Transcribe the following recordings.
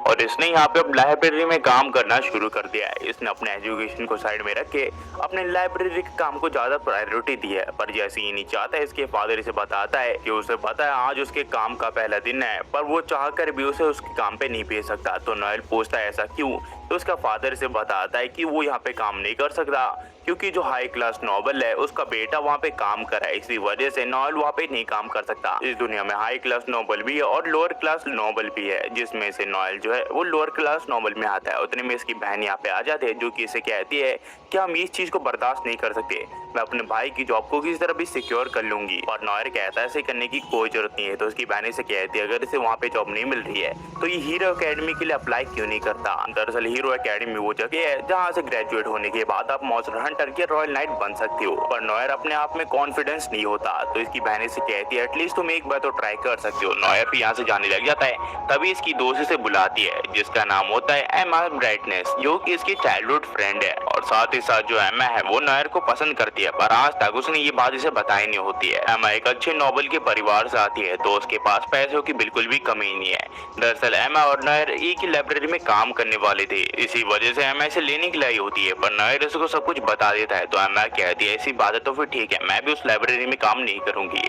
और इसने यहाँ पे अब लाइब्रेरी में काम करना शुरू कर दिया है। इसने अपने एजुकेशन को साइड में रख के अपने लाइब्रेरी के काम को ज्यादा प्रायोरिटी दी है। पर जैसे ही नीचे आता है, इसके फादर इसे बताता है कि उसे पता है आज उसके काम का पहला दिन है, पर वो चाह कर भी उसे उसके काम पे नहीं भेज सकता। तो नोएल पूछता है ऐसा क्यों। तो उसका फादर इसे बताता है कि वो यहाँ पे काम नहीं कर सकता क्योंकि जो हाई क्लास नोबल है उसका बेटा वहाँ पे काम कर रहा है। इसी वजह से नोएल वहाँ पे नहीं काम कर सकता। इस दुनिया में हाई क्लास नोबल भी है और लोअर क्लास नोबल भी है, जिसमें से नोएल जो है वो लोअर क्लास नोबल में आता है। उतने में इसकी बहन यहाँ पे आ जाती है, जो कि इसे कहती है कि हम इस चीज को बर्दाश्त नहीं कर सकते, मैं अपने भाई की जॉब को किसी तरह भी सिक्योर कर लूंगी। और नोएल कहता है ऐसे करने की कोई जरूरत नहीं है। तो उसकी बहन इसे कहती है अगर इसे वहाँ पे जॉब नहीं मिल रही है तो ये हीरो अकेडमी के लिए अप्लाई क्यों नहीं करता। दरअसल हीरो अकेडमी वो जगह है जहाँ से ग्रेजुएट होने के बाद आप मॉन्स्टर हंटर के रॉयल नाइट बन सकते हो। पर नोयर अपने आप में कॉन्फिडेंस नहीं होता। तो इसकी बहन से कहती है एटलीस्ट तुम एक बार तो ट्राई कर सकते हो। नोयर भी यहाँ से जाने लग जाता है। तभी इसकी दोस्त से बुलाती है जिसका नाम होता है एमा ब्राइटनेस, जो कि इसकी चाइल्डहुड फ्रेंड है। और साथ ही साथ जो एमा है वो नोयर को पसंद करती है, पर आज तक उसने ये बात इसे बताई नहीं होती है। एमा एक अच्छे नोबल के परिवार से आती है, तो उसके पास पैसों की बिल्कुल भी कमी नहीं है। दरअसल एमा और नोयर एक ही लाइब्रेरी में काम करने वाले थे, इसी वजह से एमा इसे लेने के लिए आई होती है। पर नोयर उसको सब कुछ बता देता है। तो एमा कहती है ऐसी बात है तो फिर ठीक है, मैं भी उस लाइब्रेरी में काम नहीं करूंगी।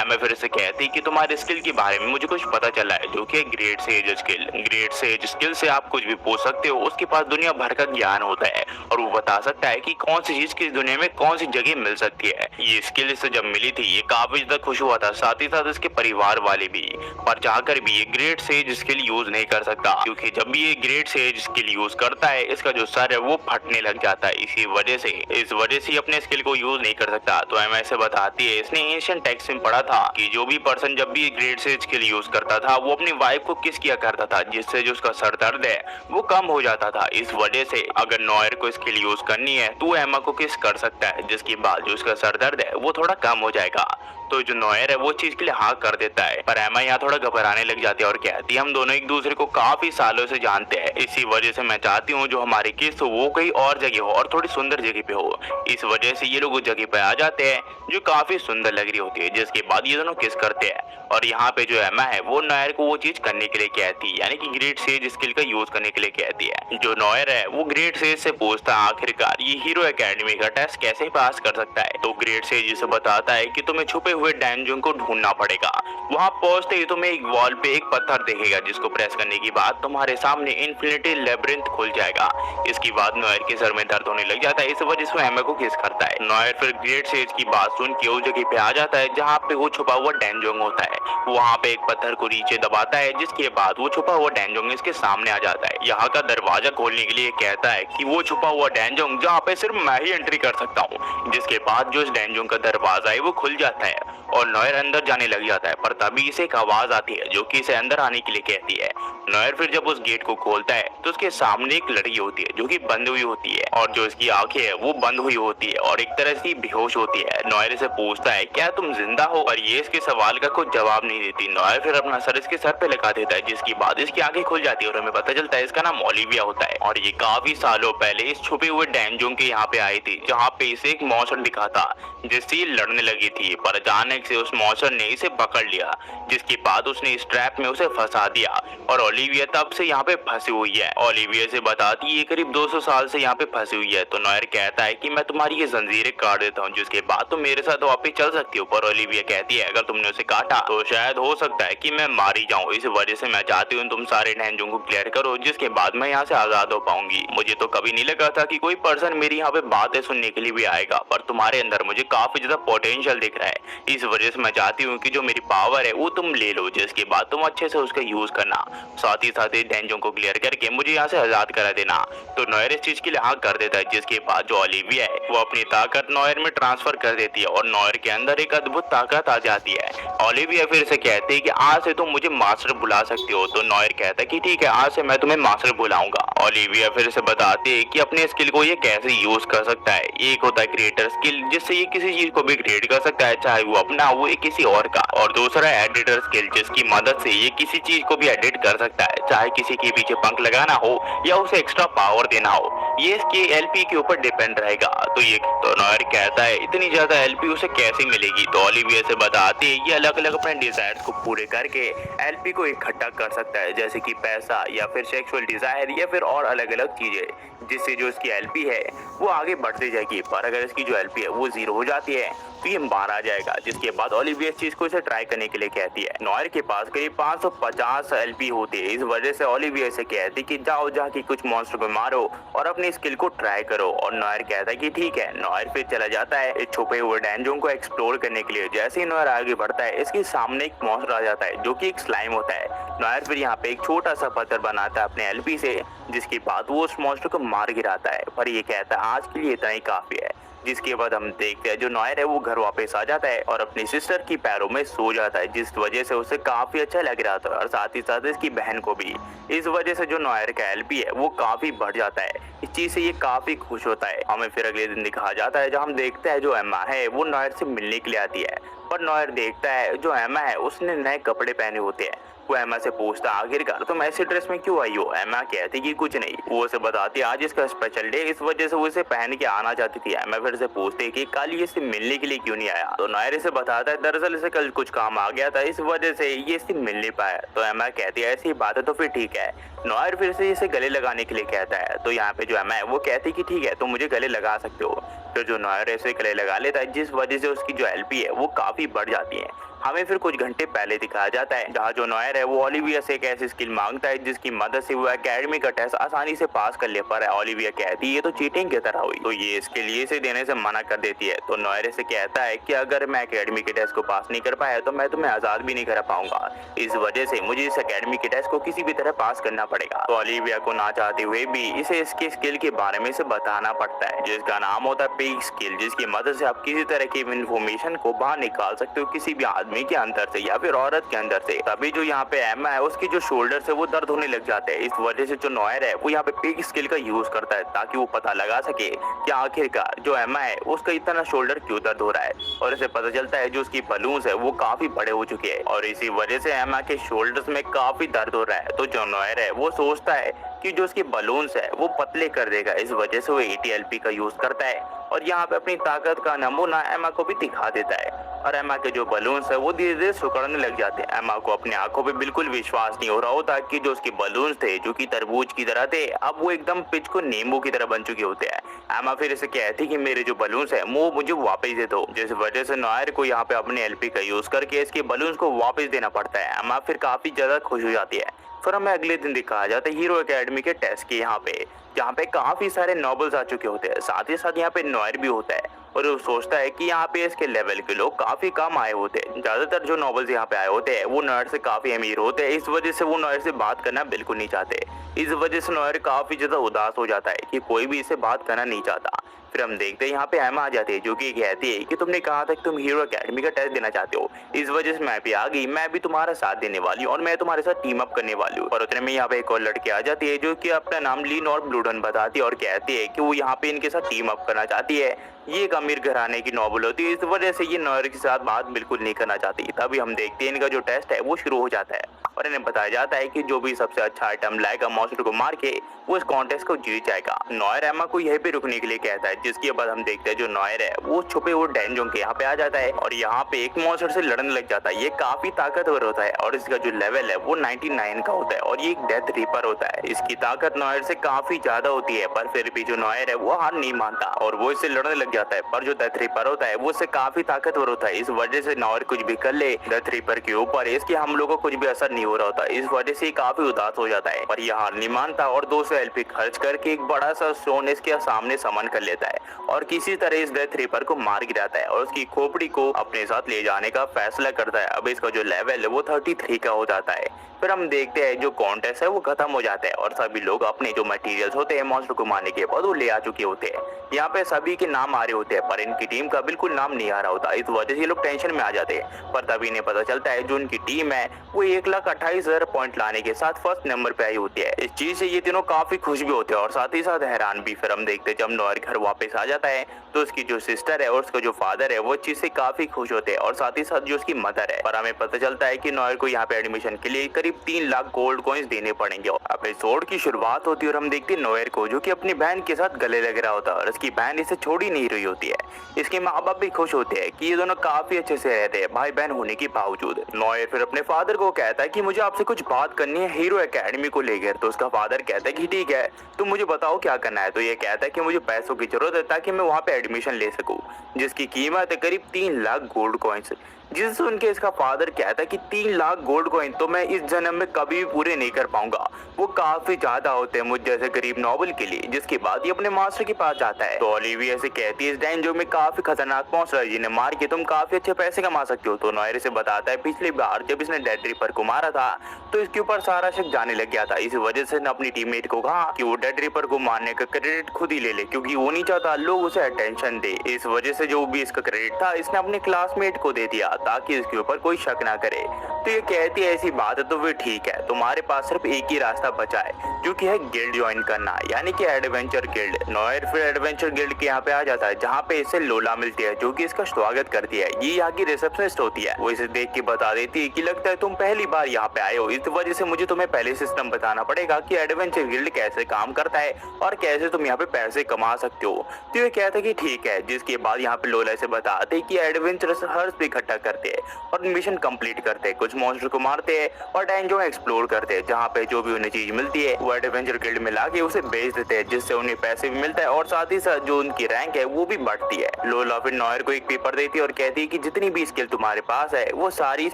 एमा फिर से कहती है कि तुम्हारे स्किल के बारे में मुझे कुछ पता चला है, जो कि great sage skill. Great sage skill से आप कुछ भी पूछ सकते हो, उसके पास दुनिया भर का ज्ञान होता है और वो बता सकता है कि कौन सी चीज किस दुनिया में कौन सी जगह मिल सकती है। ये स्किल इससे जब मिली थी ये काफी ज्यादा खुश हुआ था, साथ ही साथ इसके परिवार वाले भी। पर चाहकर भी ये ग्रेट सेज स्किल यूज नहीं कर सकता, क्योंकि जब भी ये ग्रेट सेज स्किल यूज करता है इसका जो सर है वो फटने लग जाता है। इस वजह से अपने स्किल को यूज नहीं कर सकता। तो एम ऐसे बताती है इसने एशियन टेक्स्ट में पढ़ा था कि जो भी पर्सन जब भी ग्रेट सेज स्किल यूज करता था वो अपनी वाइफ को किस किया करता था, जिससे जो उसका सर दर्द है वो कम हो जाता था। इस वजह से अगर नोयर को स्किल यूज करनी है तो एमा को किस कर सकता है, जिसके बाद जो उसका सर दर्द है वो थोड़ा कम हो जाएगा। तो जो नोयर है वो चीज के लिए हाँ कर देता है। पर एमा यहाँ थोड़ा घबराने लग जाती है और कहती है हम दोनों एक दूसरे को काफी सालों से जानते हैं, इसी वजह से मैं चाहती हूँ जो हमारी किस हो वो कहीं और जगह हो और थोड़ी सुंदर जगह पे हो। इस वजह से ये लोग उस जगह पे आ जाते हैं जो काफी सुंदर लग रही होती है, जिसके बाद ये दोनों किस करते हैं। और यहाँ पे जो एमा है वो नोयर को वो चीज करने के लिए कहती है, यानी कि ग्रेट सेज स्किल का यूज करने के लिए कहती है। जो नोयर है वो ग्रेट सेज से पूछता है आखिरकार ये हीरो एकेडमी का टेस्ट कैसे पास कर सकता है। तो ग्रेट सेज इसे बताता है कि तुम्हें छुपे हुए डैंजन को ढूंढना पड़ेगा। वहां पहुंचते ही तुम्हें एक वॉल पे एक पत्थर दिखेगा, जिसको प्रेस करने के बाद तुम्हारे सामने इन्फिनिटी लेब्रिंथ खुल जाएगा। इसके बाद नोयर के सर में दर्द होने लग जाता है, इस वजह से एमा को किस करता है। नोयर फिर ग्रेट सेज की बात सुन के उस जगह पे आ जाता है जहाँ पे वो छुपा हुआ डैंजोंग होता है। वहाँ पे एक पत्थर को नीचे दबाता है, जिसके बाद वो छुपा हुआ डैंजोंग इसके सामने आ जाता है। यहाँ का दरवाजा खोलने के लिए कहता है कि वो छुपा हुआ डैंजोंग जहाँ पे सिर्फ मैं ही एंट्री कर सकता हूँ। जिसके बाद जो इस डैंजोंग का दरवाजा है वो खुल जाता है और नोयर अंदर जाने लग जाता है। पर तभी इसे एक आवाज आती है जो कि इसे अंदर आने के लिए कहती है। नोयर फिर जब उस गेट को खोलता है तो उसके सामने एक लड़की होती है जो कि बंद हुई होती है, और जो इसकी आंखें है वो बंद हुई होती है और एक तरह से बेहोश होती है। नोयर से पूछता है क्या तुम जिंदा हो, और ये इसके सवाल का कोई जवाब नहीं देती। नोयर फिर अपना सर इसके सर पे लगा देता है, जिसके बाद इसकी आंखें खुल जाती है और हमें पता चलता है इसका नाम ओलिविया होता है। और ये काफी सालों पहले इस छुपे हुए डैंजोंग के यहाँ पे आई थी, जहाँ पे इसे एक मॉन्स्टर दिखा था जिससे ये लड़ने लगी थी। पर अचानक से उस मॉन्स्टर ने इसे पकड़ लिया, जिसके बाद उसने इस ट्रैप में उसे फंसा दिया और ओलिविया तब से यहाँ पे फंसी हुई है। ओलिविया से बताती है ये करीब 200 साल से यहाँ पे फंसी हुई है। तो नोयर कहता है कि मैं तुम्हारी ये जंजीरें काट देता हूँ, जिसके बाद तुम मेरे साथ वापस चल सकती हो। पर ओलिविया कहती है अगर तुमने उसे काटा तो शायद हो सकता है कि मैं मारी जाऊँ, इस वजह से मैं चाहती हूँ तुम सारे डैंजों को क्लियर करो, जिसके बाद मैं यहाँ से आजाद हो पाऊंगी। मुझे तो कभी नहीं लगा था कि कोई पर्सन मेरी यहाँ पे बातें सुनने के लिए भी आएगा, पर तुम्हारे अंदर मुझे काफी ज्यादा पोटेंशियल दिख रहा है। इस वजह से मैं चाहती हूँ कि जो मेरी पावर है वो तुम ले लो, जिसके बाद तुम अच्छे से उसका यूज करना, साथ ही साथ इस डैंजों को क्लियर करके मुझे यहाँ से आजाद करा देना। तो नोयर इस चीज के लिए हाँ कर देता है, जिसके बाद जो ओलिविया है वो अपनी ताकत नोयर में ट्रांसफर कर देती है और नोयर के अंदर एक अद्भुत ताकत आ जाती है। ओलिविया फिर से कहती है कि आज से तुम मुझे मास्टर बुला सकते हो। तो नोयर कहता है कि ठीक है, आज से मैं तुम्हें मास्टर बुलाऊंगा। ओलिविया फिर से बताती है कि अपने स्किल को ये कैसे यूज कर सकता है। एक होता है क्रिएटर स्किल, जिससे ये किसी चीज को भी क्रिएट कर सकता है, चाहे वो अपना हो या किसी और का। और दूसरा है एडिटर स्किल, जिसकी मदद से ये किसी चीज को भी एडिट कर सकता है, चाहे किसी के पीछे पंख लगाना हो या उसे एक्स्ट्रा पावर देना हो। ये इसकी एलपी के ऊपर डिपेंड रहेगा। तो ये तो नॉयर कहता है इतनी ज्यादा एलपी उसे कैसे मिलेगी। तो ओलिविया से बताती है ये अलग अलग अपने डिजायर्स को पूरे करके एलपी को इकट्ठा कर सकता है, जैसे कि पैसा या फिर सेक्सुअल डिजायर या फिर और अलग अलग चीजें, जिससे जो इसकी एलपी है वो आगे बढ़ती जाएगी। पर अगर इसकी जो एलपी है वो 0 हो जाती है तो ये मारा जाएगा। जिसके बाद ओलिविया इस चीज को इसे ट्राई करने के लिए कहती है। नॉयर के पास करीब 550 एलपी होती है। इस वजह से ओलिविया से कहती कि जाओ जाके कुछ मॉन्स्टर को मारो और अपनी स्किल को ट्राई करो। और नॉयर कहता है कि ठीक है। नॉयर फिर चला जाता है इस छुपे हुए डैंजों को एक्सप्लोर करने के लिए। जैसे ही नॉयर आगे बढ़ता है इसके सामने एक मॉन्स्टर आ जाता है जो कि एक स्लाइम होता है। नॉयर फिर यहाँ पे एक छोटा सा पत्थर बनाता है अपने एलपी से, जिसके बाद वो उस मॉन्स्टर को मार गिराता है। पर ये कहता है आज के लिए इतना ही काफी है। जिसके बाद हम देखते हैं जो नॉयर है वो घर वापस आ जाता है और अपनी सिस्टर की पैरों में सो जाता है, जिस वजह से उसे काफी अच्छा लग रहा था और साथ ही साथ इसकी बहन को भी। इस वजह से जो नॉयर का एलपी है वो काफी बढ़ जाता है। इस चीज से ये काफी खुश होता है। हमें फिर अगले दिन दिखाया जाता है जहाँ हम देखते हैं जो एम्मा है वो नॉयर से मिलने के लिए आती है। पर नॉयर देखता है जो एम्मा है उसने नए कपड़े पहने होते हैं। वो एम्मा से पूछता आखिरकार तुम ऐसे ड्रेस में क्यों आई हो। एम्मा कहती कि कुछ नहीं। वो उसे बताती आज इसका स्पेशल डे, इस वजह से वो इसे पहन के आना चाहती थी। एम्मा फिर से पूछती कि कल ये इससे मिलने के लिए क्यों नहीं आया। तो नॉयर इसे बताता है दरअसल इसे कल कुछ काम आ गया था, इस वजह से ये इससे मिल नहीं पाया। तो एम्मा कहती है ऐसी बात है तो फिर ठीक है। नॉयर फिर से इसे गले लगाने के लिए कहता है। तो यहाँ पे जो एम्मा है वो कहती कि ठीक है तुम मुझे गले लगा सकते हो। तो जो नॉयर इसे गले लगा लेता है, जिस वजह से उसकी जो एलपी है वो काफी बढ़ जाती है। हमें फिर कुछ घंटे पहले दिखाया जाता है जहाँ जो नॉयर है वो ओलिविया से एक ऐसी स्किल मांगता है जिसकी मदद से वो एकेडमी का टेस्ट आसानी से पास कर ले पा रहा है। ओलिविया कहती है ये तो चीटिंग की तरह हुई। तो ये इसके लिए इसे देने से मना कर देती है। तो नॉयर से कहता है कि अगर मैं एकेडमी के टेस्ट को पास नहीं कर पाया तो मैं तुम्हें आजाद भी नहीं कर पाऊंगा। इस वजह से मुझे इस एकेडमी के टेस्ट को किसी भी तरह पास करना पड़ेगा। तो ओलिविया को ना चाहते हुए भी इसे इसकी स्किल के बारे में से बताना पड़ता है, जिसका नाम होता है पिग स्किल, जिसकी मदद से आप किसी तरह की इंफॉर्मेशन को बाहर निकाल सकते हो किसी भी आदमी के अंदर से या फिर औरत के अंदर से। तभी जो यहाँ पे एम्मा है उसकी जो शोल्डर से वो दर्द होने लग जाते हैं। इस वजह से जो नॉयर है वो यहाँ पे पिग स्किल का यूज करता है ताकि वो पता लगा सके कि आखिरकार जो एम्मा है उसका इतना शोल्डर क्यों दर्द हो रहा है। और इसे पता चलता है जो उसकी बलून्स है वो काफी बड़े हो चुके हैं और इसी वजह से एम्मा के शोल्डर्स में काफी दर्द हो रहा है। तो जो नॉयर है वो सोचता है कि जो उसकी बलून्स है वो पतले कर देगा। इस वजह से वो 80 एलपी का यूज करता है और यहाँ पे अपनी ताकत का नमूना एम्मा को भी दिखा देता है। और एम्मा के जो बलून्स है वो धीरे धीरे सिकुड़ने लग जाते हैं। एम्मा को अपनी आंखों पे बिल्कुल विश्वास नहीं हो रहा होता कि जो उसके बलून्स थे जो कि तरबूज की तरह थे अब वो एकदम पिच को नींबू की तरह बन चुके होते हैं। एम्मा फिर इसे कहती कि मेरे जो बलून्स है वो मुझे वापस दे दो। जिस वजह से नॉयर को यहाँ पे अपने एलपी का यूज करके इसके बलून्स को वापस देना पड़ता है। एम्मा फिर काफी ज्यादा खुश हो जाती है। फिर हमें अगले दिन दिखाया जाता है हीरो एकेडमी के टेस्ट के यहाँ पे, जहाँ पे काफी सारे नॉवेल्स आ चुके होते हैं। साथ ही साथ यहाँ पे नॉयर भी होता है और वो सोचता है कि यहाँ पे इसके लेवल के लोग काफी कम आए होते हैं। ज्यादातर जो नॉवेल्स यहाँ पे आए होते हैं वो नॉयर से काफी अमीर होते हैं। इस वजह से वो नॉयर से बात करना बिल्कुल नहीं चाहते। इस वजह से नॉयर काफी ज्यादा उदास हो जाता है कि कोई भी इससे बात करना नहीं चाहता। फिर हम देखते हैं यहाँ पे एम्मा आ जाती है जो कि कहती है कि तुमने कहा था कि तुम हीरो एकेडमी का टेस्ट देना चाहते हो, इस वजह से मैं भी आ गई। मैं भी तुम्हारा साथ देने वाली हूँ और मैं तुम्हारे साथ टीम अप करने वाली हूँ। और उतने में यहाँ पे एक और लड़की आ जाती है जो कि अपना नाम लीन और ब्लूडन बताती है और कहती है कि वो यहाँ पे इनके साथ टीम अप करना चाहती है। ये एक अमीर घराने की नॉवल होती है, इस वजह से ये नॉयर के साथ बात बिल्कुल नहीं करना चाहती। तभी हम देखते हैं इनका जो टेस्ट है वो शुरू हो जाता है और इन्हें बताया जाता है कि जो भी सबसे अच्छा आइटम लाएगा मॉन्स्टर को मार के वो इस कॉन्टेस्ट को जीत जाएगा। नॉयर एम्मा को यहीं पे रुकने के लिए कहता है, जिसके बाद हम देखते हैं जो नॉयर है वो छुपे हुए डैंजों के यहाँ पे आ जाता है और यहाँ पे एक मॉन्स्टर से लड़ने लग जाता है। ये काफी ताकतवर होता है और इसका जो लेवल है वो 99 का होता है और ये एक डेथ रीपर होता है। इसकी ताकत नॉयर से काफी ज्यादा होती है, पर फिर भी जो नॉयर है वो हार नहीं मानता और वो इससे लड़ने लग जाता है। पर जो डेथ रीपर होता है वो इससे काफी ताकतवर होता है। इस वजह से नॉयर कुछ भी कर ले डेथ रीपर के ऊपर इसके हमलों को कुछ भी असर नहीं हो रहा होता। इस वजह से काफी उदास हो जाता है, पर यह हार नहीं मानता और 200 एलपी खर्च करके एक बड़ा सा स्टोन इसके सामने समन कर लेता है और किसी तरह इस डेथ रीपर को मार गिराता है और उसकी खोपड़ी को अपने साथ ले जाने का फैसला करता है। अब इसका जो लेवल है वो 33 का हो जाता है। फिर हम देखते हैं जो कॉन्टेस्ट है वो खत्म हो जाता है और सभी लोग अपने जो मटेरियल्स होते हैं मॉन्स्टर को मारने के बाद वो ले आ चुके होते हैं। यहाँ पे सभी के नाम आ रहे होते हैं पर इनकी टीम का बिल्कुल नाम नहीं आ रहा होता। इस वजह से ये लोग टेंशन में आ जाते हैं, पर तभी इन्हें पता चलता है जो उनकी टीम है वो 1,28,000 पॉइंट लाने के साथ फर्स्ट नंबर पे आई होती है। इस चीज से ये तीनों काफी खुश भी होते हैं और साथ ही साथ हैरान भी। फिर हम देखते हैं जब नॉयर घर वापस वापस आ जाता है तो उसकी जो सिस्टर है और उसका जो फादर है वो चीज से काफी खुश होते हैं और साथ ही साथ जो उसकी मदर है। पर हमें पता चलता है कि नॉयर को यहाँ पे एडमिशन के लिए करीब 3 लाख गोल्ड कॉइन्स देने पड़ेंगे। एपिसोड की शुरुआत होती है और हम देखते हैं नॉयर को जो कि अपनी बहन के साथ गले लग रहा होता है और उसकी बहन इसे छोड़ ही नहीं रही होती है। इसके माँ बाप भी खुश होते हैं कि ये दोनों काफी अच्छे से रहते हैं भाई बहन होने के बावजूद। नॉयर फिर अपने फादर को कहता है कि मुझे आपसे कुछ बात करनी है हीरो एकेडमी को लेकर। तो उसका फादर कहता है कि ठीक है तुम मुझे बताओ क्या करना है। तो ये कहता है कि मुझे पैसों की जरूरत है ताकि मैं वहाँ पे एडमिशन ले सकूं, जिसकी कीमत है करीब 3 लाख गोल्ड कॉइन्स। जिस सुन के इसका फादर कहता है कि 3 लाख गोल्ड कॉइन तो मैं इस जन्म में कभी भी पूरे नहीं कर पाऊंगा, वो काफी ज्यादा होते हैं मुझ जैसे गरीब नोबल के लिए। जिसके बाद ये अपने मास्टर के पास जाता है तो ओलिविया से कहती है इस डैन जो में काफी खतरनाक मॉन्स्टर है जिन्हें मार के तुम काफी अच्छे पैसे कमा सकते हो। तो नॉयर से बताता है पिछली बार जब इसने डेड रिपर को मारा था तो इसके ऊपर सारा शक जाने लग गया था। इस वजह से अपनी टीममेट को कहा कि वो डेड रिपर को मारने का क्रेडिट खुद ही ले ले क्योंकि वो नहीं चाहता लोग उसे अटेंशन दे। इस वजह से जो भी इसका क्रेडिट था इसने अपने क्लासमेट को दे दिया ताकि इसके ऊपर कोई शक ना करे। तो ये कहती है ऐसी बात है तो फिर ठीक है, तुम्हारे पास सिर्फ एक ही रास्ता बचा है जो कि है गिल्ड ज्वाइन करना यानी कि एडवेंचर गिल्ड। नॉयर फिर एडवेंचर गिल्ड के यहाँ पे आ जाता है जहाँ पे इसे लोला मिलती है जो कि इसका स्वागत करती है। ये यहाँ की रिसेप्शनिस्ट होती है। वो इसे देख के बता देती है कि लगता है तुम पहली बार यहाँ पे आए हो, इस वजह से मुझे तुम्हें पहले सिस्टम बताना पड़ेगा कि एडवेंचर गिल्ड कैसे काम करता है और कैसे तुम यहाँ पे पैसे कमा सकते हो। तो ये कहता है कि ठीक है, जिसके बाद यहाँ पे लोला से बताते हैं कि एडवेंचरस हर्स भी इकट्ठा करते हैं और मिशन कंप्लीट करते हैं, कुछ मॉन्स्टर को मारते हैं और डैंजो एक्सप्लोर करते हैं जहाँ पे जो भी उन्हें चीज मिलती है वो एडवेंचर गिल्ड में लाके उसे बेच देते हैं जिससे उन्हें पैसे भी मिलता है और साथ ही साथ जो उनकी रैंक है वो भी बढ़ती है। लोला फिर नॉयर को एक पेपर देती है और कहती है कि जितनी भी स्किल तुम्हारे पास है वो सारी इस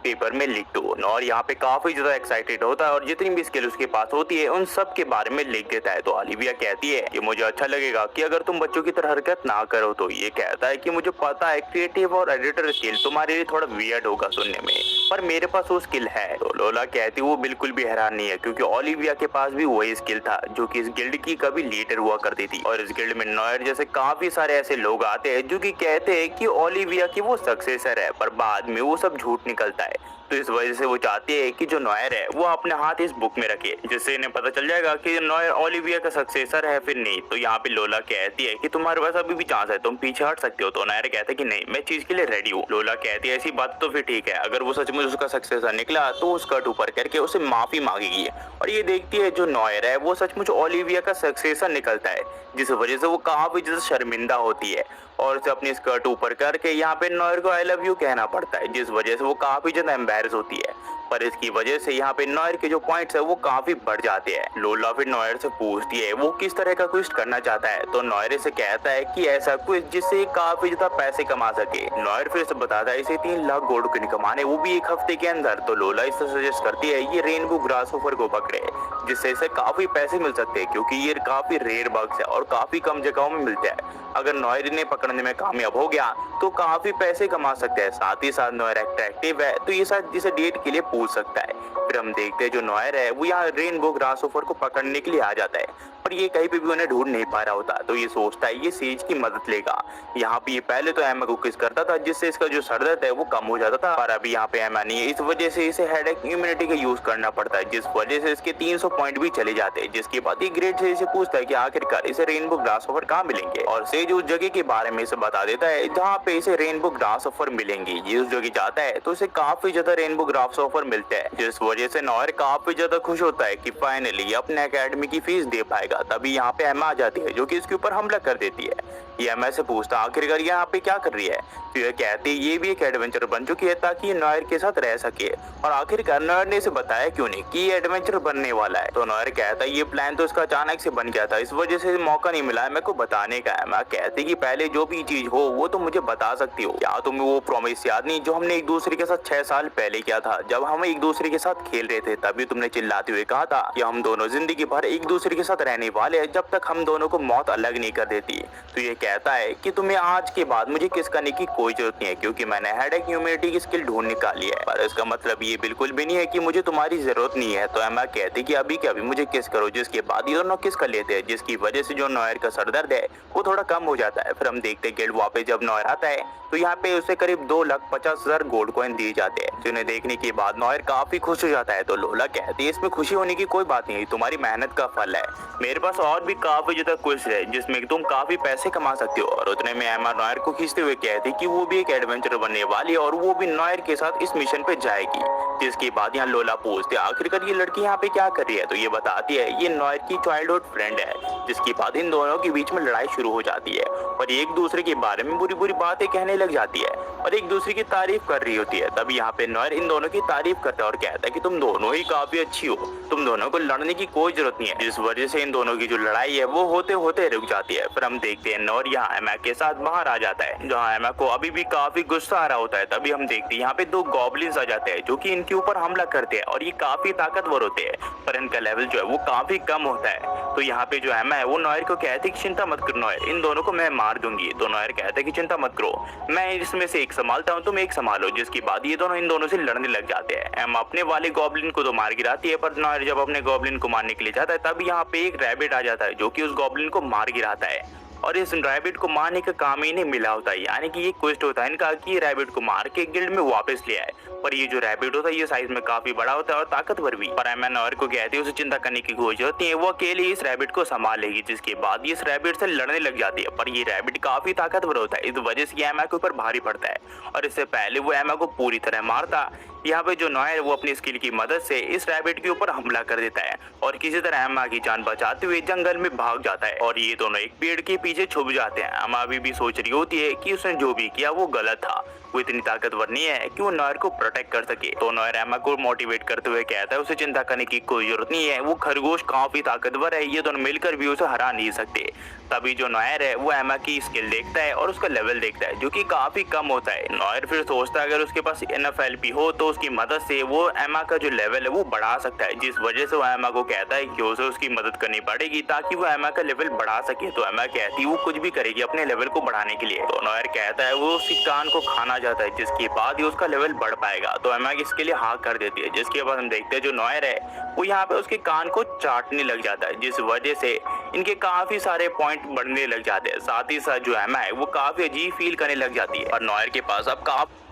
पेपर में लिख दो। नॉयर यहाँ पे काफी ज्यादा एक्साइटेड होता है और जितनी भी स्किल उसके पास होती है उन सब के बारे में लिख देता है। तो ओलिविया कहती है कि मुझे अच्छा लगेगा कि अगर तुम बच्चों की तरह हरकत ना करो। तो ये कहता है कि मुझे पता है क्रिएटिव और एडिटर स्किल तुम्हारे लिए थोड़ा वियर्ड होगा सुनने में, पर मेरे पास वो स्किल है। तो लोला कहती वो बिल्कुल भी हैरान नहीं है क्योंकि ओलिविया के पास भी वही स्किल था जो कि इस गिल्ड की कभी लीडर हुआ करती थी। और इस गिल्ड में नॉयर जैसे काफी सारे ऐसे लोग आते हैं जो कि कहते हैं कि ओलिविया की वो सक्सेसर है, पर बाद में वो सब झूठ निकलता है। तो इस वजह से वो चाहती है कि जो नॉयर है वो अपने हाथ इस बुक में रखे जिससे इन्हें पता चल जाएगा कि नॉयर ओलिविया का सक्सेसर है फिर नहीं। तो यहाँ पे लोला कहती है कि तुम्हारे पास अभी भी चांस है, तुम पीछे हट सकते हो। तो नॉयर कहता है कि नहीं, मैं चीज के लिए रेडी हूँ। लोला कहती है ऐसी बात तो फिर ठीक है, अगर वो सचमुच उसका सक्सेसर निकला तो वो स्कर्ट ऊपर करके उसे माफी मांगेगी। और ये देखती है जो नॉयर है वो सचमुच ओलिविया का सक्सेसर निकलता है जिस वजह से वो काफी ज्यादा शर्मिंदा होती है और उसे अपनी स्कर्ट ऊपर करके यहाँ पे नॉयर को आई लव यू कहना पड़ता है जिस वजह से वो काफी ज्यादा एम्बैरस होती है। पर इसकी वजह से यहाँ पे नॉयर के जो पॉइंट्स है वो काफी बढ़ जाते हैं। लोला फिर नॉयर से पूछती है वो किस तरह का क्विस्ट करना चाहता है। तो नॉयर से कहता है कि ऐसा क्विस्ट जिससे काफी ज्यादा पैसे कमा सके। नॉयर फिर से बताता है इसे 3 लाख गोल्ड कॉइन कमाने, वो भी एक हफ्ते के अंदर। तो लोला इसे सजेस्ट करती है ये रेनबो ग्रासहोफर को पकड़े जिससे इसे काफी पैसे मिल सकते हैं क्योंकि ये काफी रेयर बग्स है और काफी कम जगहों में मिलते हैं। अगर नॉयर इन्हें पकड़ने में कामयाब हो गया तो काफी पैसे कमा सकते हैं। साथ ही साथ नॉयर अट्रैक्टिव है तो ये साथ जिसे डेट के लिए पूछ सकता है। फिर हम देखते हैं जो नॉयर है वो यहाँ रेनबो ग्रासहोफर को पकड़ने के लिए आ जाता है, पर ये कहीं पे भी उन्हें ढूंढ नहीं पा रहा होता। तो ये सोचता है ये सेज की मदद लेगा। यहाँ पे ये पहले तो एमा को किस करता था जिससे इसका जो सर दर्द है वो कम हो जाता था, पर अभी यहाँ पे एमा नहीं है, इस वजह से इसे हेडेक इम्यूनिटी का यूज करना पड़ता है जिस वजह से इसके 300 पॉइंट भी चले जाते हैं। जिसके बाद ये ग्रेड से इसे पूछता है कि आखिरकार इसे रेनबो ग्रासहोफर कहाँ मिलेंगे और सेज उस जगह के बारे में इसे बता देता है जहाँ पे इसे रेनबो ग्रासहोफर मिलेंगी। ये उस जगह जाता है तो इसे काफी ज्यादा रेनबो ग्रासहोफर मिलते हैं जिस वजह से नॉयर काफी ज्यादा खुश होता है कि फाइनली अपने एकेडमी की फीस दे पाएगा। तभी यहाँ पे एमा आ जाती है जो कि इसके ऊपर हमला कर देती है। ये एमा से पूछता आखिरकार यहाँ पे क्या कर रही है। तो ये कहती है ये भी एक एडवेंचर बन चुकी है ताकि नॉयर के साथ रह सके। और आखिरकार नॉयर ने इसे बताया क्यों नहीं कि ये एडवेंचर बनने वाला है। तो नॉयर कहता है ये प्लान तो इसका अचानक से बन गया था, इस वजह से मौका नहीं मिला है मेरे को बताने का। एमा कहती कि पहले जो भी चीज हो वो तुम मुझे बता सकती हो। क्या तुम्हें वो प्रॉमिस याद नहीं जो हमने एक दूसरे के साथ 6 साल पहले किया था जब हम एक दूसरे के साथ खेल रहे थे। तभी तुमने चिल्लाते हुए कहा था कि हम दोनों जिंदगी भर एक दूसरे के साथ रहने वाले हैं जब तक हम दोनों को मौत अलग नहीं कर देती। तो ये कहता है कि तुम्हें आज के बाद मुझे किस करने की कोई जरूरत नहीं है क्योंकि मैंने हेडेक ह्यूमैनिटी की स्किल ढूंढ निकाली है। पर इसका मतलब ये बिल्कुल भी नहीं है कि मुझे तुम्हारी जरूरत नहीं है। तो एमा कहती कि अभी के अभी मुझे किस करो, जिसके बाद ये दोनों किस कर लेते हैं जिसकी वजह से जो नॉयर का सरदर्द है वो थोड़ा कम हो जाता है। फिर हम देखते हैं गिल्ड वापस जब नॉयर आता है तो यहाँ पे उसे करीब 2,50,000 गोल्ड कॉइन दिए जाते हैं जिन्हें देखने के बाद नॉयर काफी खुश हो जाता है। तो लोला कहती है इसमें खुशी होने की कोई बात नहीं, तुम्हारी मेहनत का फल है। मेरे पास और भी काफी ज्यादा क्विज है जिसमें तुम काफी पैसे कमा सकते हो। और उतने में एमा नॉयर को खींचते हुए कहती कि वो भी एक एडवेंचर बनने वाली है और वो भी नॉयर के साथ इस मिशन पे जाएगी। जिसके बाद यहाँ लोला पूछते आखिरकार ये लड़की यहाँ पे क्या कर रही है, तो ये बताती है ये नॉयर की चाइल्डहुड फ्रेंड है। जिसके बाद इन दोनों के बीच में लड़ाई शुरू हो जाती है और एक दूसरे के बारे में बुरी बुरी बातें कहने लग जाती है और एक दूसरे की तारीफ कर रही होती है। तभी यहाँ पे नॉयर इन दोनों की तारीफ करता है और कहता है कि तुम दोनों ही काफी अच्छी हो, तुम दोनों को लड़ने की कोई जरूरत नहीं है। जिस वजह से इन दोनों की जो लड़ाई है वो होते होते रुक जाती है। फिर हम देखते हैं नॉयर यहाँ एमा के साथ बाहर आ जाता है जहाँ एमा को अभी भी काफी गुस्सा आ रहा होता है। तभी हम देखते हैं यहाँ पे दो गॉब्लिन्स आ जाते हैं जो कि इनके ऊपर हमला करते हैं और ये काफी ताकतवर होते हैं पर इनका लेवल जो है वो काफी कम होता है। तो यहाँ पे जो एमा है वो नॉयर को कहती है कि चिंता मत करो नॉयर, इन दोनों को मैं मार दूंगी। तो नॉयर कहता है कि चिंता मत करो, मैं इसमें से एक संभालता हूँ, तुम एक संभालो। जिसके बाद ये दोनों इन दोनों से लड़ने लग जाते हैं। एमा अपने वाले गॉब्लिन को तो मार गिराती है पर नॉयर जब अपने गॉब्लिन को मारने के लिए जाता है तब यहाँ पे एक रैबिट आ जाता है जो कि उस गॉब्लिन को मार गिराता है और इस रैबिट को मारने का काम ही नहीं मिला होता है। यानी कि ये क्वेस्ट होता है इनका कि रैबिट को मार के गिल्ड में वापस ले आए। पर ये जो रैबिट होता है ये साइज में काफी बड़ा होता है और ताकतवर भी। पर एमा नॉयर को कहती है उसे चिंता करने की कोई जरूरत नहीं है, वो अकेले इस रैबिट को संभाल लेगी। जिसके बाद ये इस रैबिट से लड़ने लग जाती है पर ये रैबिट काफी ताकतवर होता है, इस वजह से एमा के ऊपर भारी पड़ता है और इससे पहले वो एमा को पूरी तरह मारता यहाँ पे जो नॉयर वो अपनी स्किल की मदद से इस रैबिट के ऊपर हमला कर देता है और किसी तरह एमा की जान बचाते हुए जंगल में भाग जाता है और ये दोनों एक पेड़ के पीछे छुप जाते हैं। एमा अभी भी सोच रही होती है कि उसने जो भी किया वो गलत था, वो इतनी ताकतवर नहीं है कि वो नॉयर को प्रोटेक्ट कर सके। तो नॉयर एमा को मोटिवेट करते हुए कहता है उसे चिंता करने की कोई जरूरत नहीं है, वो खरगोश काफी ताकतवर है, ये दोनों मिलकर भी उसे हरा नहीं सकते। तभी जो नॉयर है वो एमा की स्किल देखता है और उसका लेवल देखता है जो कि काफी कम होता है। नॉयर फिर सोचता है अगर उसके पास इनफ एलपी हो तो उसकी मदद से वो एमा का जो लेवल है वो बढ़ा सकता है। जिस वजह से वो एमा को कहता है कि उसे उसकी मदद करनी पड़ेगी ताकि वो एमा का लेवल बढ़ा सके। तो एमा कहती है वो कुछ भी करेगी अपने लेवल को बढ़ाने के लिए। तो नॉयर कहता है वो उसकी कान को खाना चाहता है जिसके बाद ही उसका लेवल बढ़ पाएगा। तो एमा इसके लिए हाँ कर देती है। जिसके बाद हम देखते हैं जो नॉयर है वो यहाँ पे उसके कान को चाटने लग जाता है जिस वजह से इनके काफी सारे पॉइंट बढ़ने लग जाते हैं। साथ ही साथ जो एमा है वो काफी अजीब फील करने लग जाती है और नॉयर के पास अब काफी